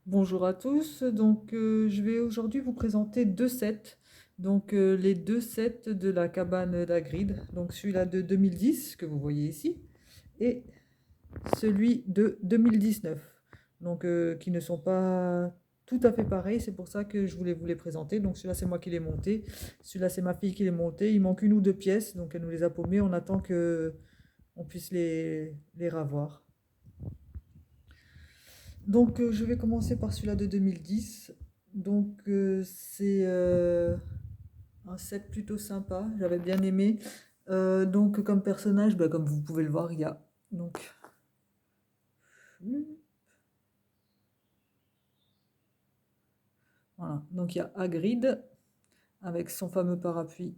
Bonjour à tous, je vais aujourd'hui vous présenter deux sets, les deux sets de la cabane d'Hagrid, donc celui-là de 2010 que vous voyez ici et celui de 2019, qui ne sont pas tout à fait pareils, c'est pour ça que je voulais vous les présenter. Donc celui-là c'est moi qui l'ai monté, celui-là c'est ma fille qui l'ai monté, il manque une ou deux pièces, donc elle nous les a paumées, on attend que on puisse les ravoir. Je vais commencer par celui-là de 2010. C'est un set plutôt sympa, j'avais bien aimé. Comme personnage, bah, comme vous pouvez le voir, il y a donc, voilà. Donc il y a Hagrid avec son fameux parapluie,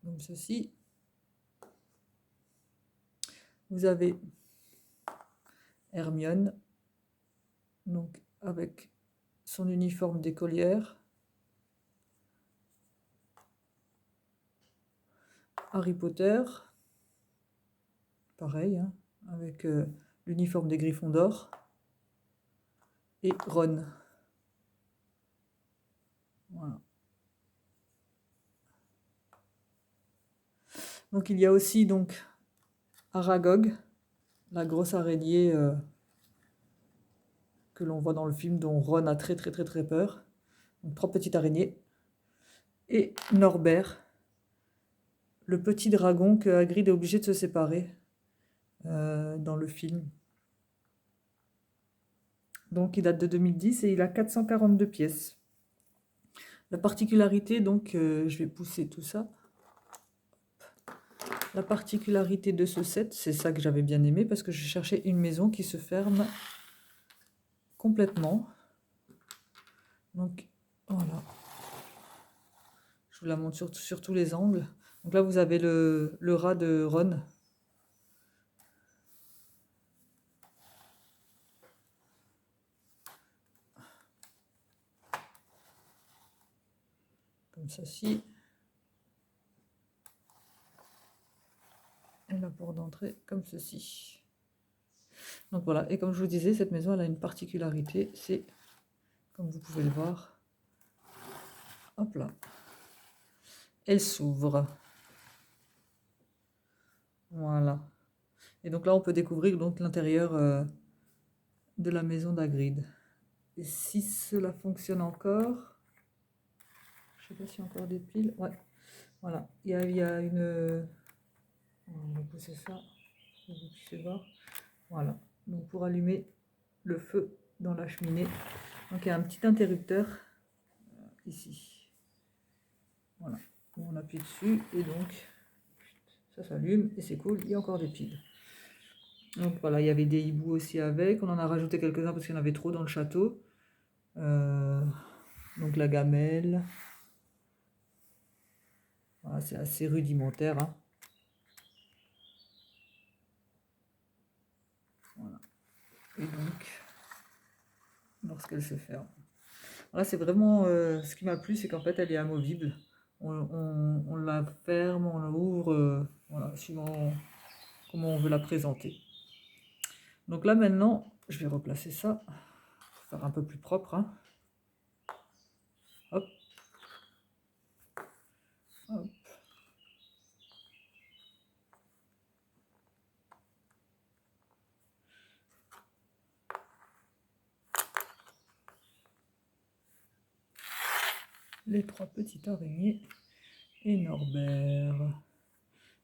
comme ceci. Vous avez Hermione, donc avec son uniforme d'écolière. Harry Potter, pareil, hein, avec l'uniforme des Gryffondors. Et Ron. Voilà. Donc il y a aussi donc Aragog, la grosse araignée que l'on voit dans le film, dont Ron a très très très très peur. Donc trois petites araignées. Et Norbert, le petit dragon que Hagrid est obligé de se séparer dans le film. Donc il date de 2010 et il a 442 pièces. La particularité, je vais pousser tout ça. La particularité de ce set, c'est ça que j'avais bien aimé, parce que je cherchais une maison qui se ferme complètement. Donc voilà. Je vous la montre sur tous les angles. Donc là, vous avez le rat de Ron. Comme ceci. Et la porte d'entrée comme ceci. Donc voilà, et comme je vous disais, cette maison elle a une particularité, c'est, comme vous pouvez le voir, hop là, elle s'ouvre. Voilà. Et donc là, on peut découvrir donc l'intérieur de la maison d'Hagrid. Et si cela fonctionne encore, je sais pas s'il y a encore des piles. Ouais, voilà. Il y a une. On va pousser ça, pour que vous puissiez voir. Voilà. Donc pour allumer le feu dans la cheminée. Donc il y a un petit interrupteur ici. Voilà. On appuie dessus et donc ça s'allume et c'est cool. Il y a encore des piles. Donc voilà, il y avait des hiboux aussi avec. On en a rajouté quelques-uns parce qu'il y en avait trop dans le château. Donc la gamelle. Voilà, c'est assez rudimentaire, hein. Voilà. Et donc, lorsqu'elle se ferme. Voilà, c'est vraiment ce qui m'a plu, c'est qu'en fait, elle est amovible. On la ferme, on l'ouvre, voilà, suivant comment on veut la présenter. Donc là, maintenant, je vais replacer ça pour faire un peu plus propre, hein. Hop, hop. Les trois petites araignées et Norbert.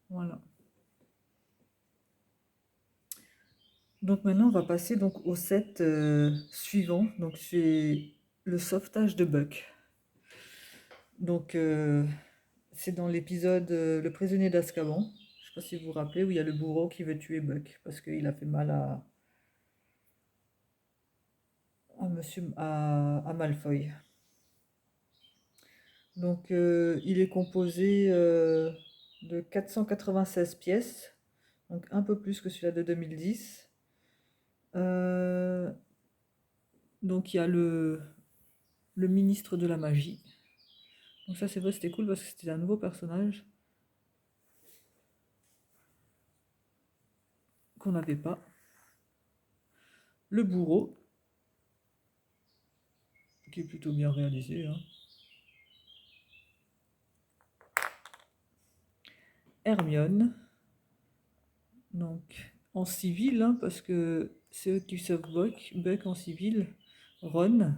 Voilà. Donc maintenant, on va passer donc au set suivant. Donc c'est le sauvetage de Buck. Donc c'est dans l'épisode Le prisonnier d'Azkaban. Je ne sais pas si vous vous rappelez, où il y a le bourreau qui veut tuer Buck parce qu'il a fait mal à Malfoy. Donc il est composé de 496 pièces, donc un peu plus que celui-là de 2010. Euh, donc il y a le ministre de la magie. Donc ça c'est vrai, c'était cool parce que c'était un nouveau personnage qu'on n'avait pas. Le bourreau, qui est plutôt bien réalisé, hein. Hermione, donc en civil, hein, parce que c'est eux qui sauvent Buck en civil. Ron,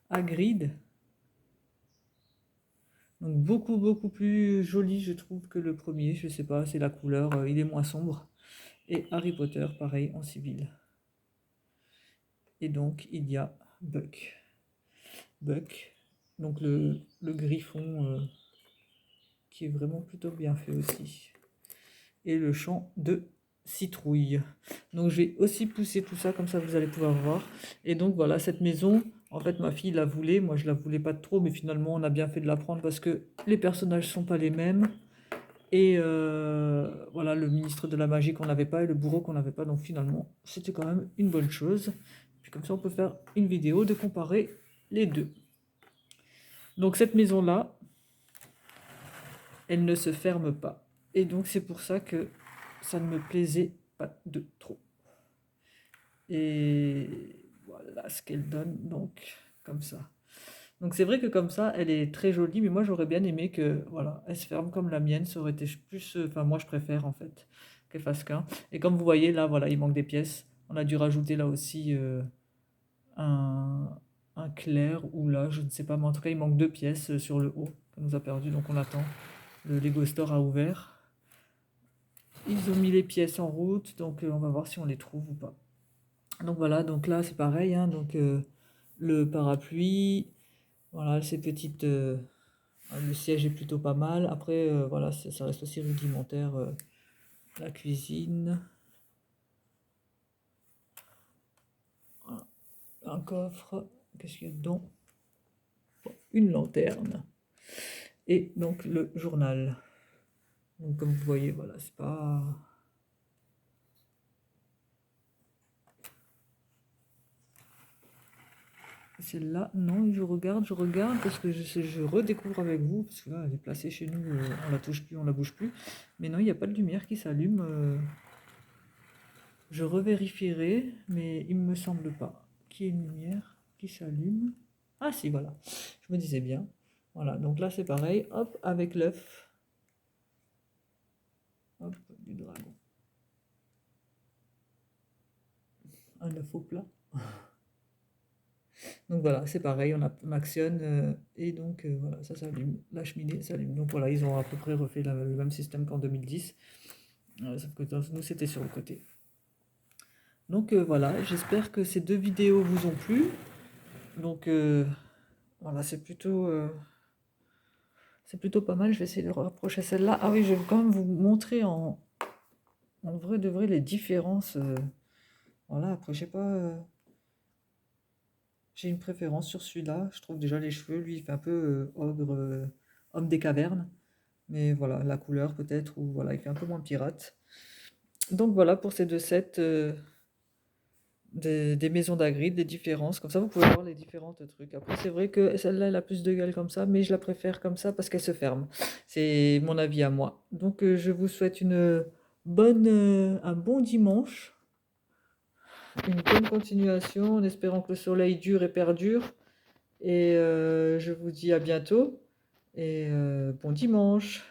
Hagrid, donc beaucoup plus joli je trouve que le premier, je sais pas, c'est la couleur, il est moins sombre. Et Harry Potter, pareil, en civil. Et donc il y a Buck, donc le griffon qui est vraiment plutôt bien fait aussi. Et le champ de citrouille. Donc je vais aussi pousser tout ça, comme ça vous allez pouvoir voir. Et donc voilà, cette maison, en fait ma fille la voulait, moi je la voulais pas trop, mais finalement on a bien fait de la prendre parce que les personnages sont pas les mêmes. Et voilà, le ministre de la magie qu'on n'avait pas et le bourreau qu'on n'avait pas, donc finalement c'était quand même une bonne chose. Puis comme ça on peut faire une vidéo de comparer les deux. Donc cette maison là, elle ne se ferme pas. Et donc c'est pour ça que ça ne me plaisait pas de trop. Et voilà ce qu'elle donne, donc comme ça. Donc c'est vrai que comme ça, elle est très jolie, mais moi j'aurais bien aimé que, voilà, elle se ferme comme la mienne, ça aurait été plus... Enfin moi je préfère en fait qu'elle fasse qu'un. Et comme vous voyez là, voilà, il manque des pièces. On a dû rajouter là aussi un, un clair, ou là, je ne sais pas, mais en tout cas il manque 2 pièces sur le haut qu'on nous a perdu, donc on attend. Le Lego Store a ouvert. Ils ont mis les pièces en route, donc on va voir si on les trouve ou pas. Donc voilà, donc là c'est pareil, hein, donc le parapluie, voilà, ces petites... le siège est plutôt pas mal. Après, voilà, ça reste aussi rudimentaire. La cuisine. Voilà. Un coffre. Qu'est-ce qu'il y a dedans? Une lanterne. Et donc le journal. Donc comme vous voyez, voilà, c'est pas... Celle-là, non, je regarde, parce que je redécouvre avec vous, parce que là, elle est placée chez nous, on la touche plus, on la bouge plus. Mais non, il n'y a pas de lumière qui s'allume. Je revérifierai, mais il me semble pas qu'il y ait une lumière qui s'allume. Ah si, voilà, je me disais bien. Voilà, donc là c'est pareil, hop, avec l'œuf. Hop, du dragon. Un œuf au plat. Donc voilà, c'est pareil, on actionne et donc voilà, ça s'allume, la cheminée s'allume. Donc voilà, ils ont à peu près refait le même système qu'en 2010, sauf que nous c'était sur le côté. Donc voilà, j'espère que ces 2 vidéos vous ont plu. Donc voilà, c'est plutôt pas mal. Je vais essayer de rapprocher celle-là. Ah oui, je vais quand même vous montrer en vrai de vrai les différences. Voilà, après je sais pas. J'ai une préférence sur celui-là. Je trouve déjà les cheveux, lui, il fait un peu ogre, homme des cavernes. Mais voilà, la couleur peut-être, ou voilà, il fait un peu moins pirate. Donc voilà pour ces 2 sets des maisons d'Hagrid, des différences. Comme ça, vous pouvez voir les différents trucs. Après, c'est vrai que celle-là, elle a plus de gueule comme ça, mais je la préfère comme ça parce qu'elle se ferme. C'est mon avis à moi. Donc je vous souhaite un bon dimanche, une bonne continuation, en espérant que le soleil dure et perdure. Et je vous dis à bientôt et bon dimanche.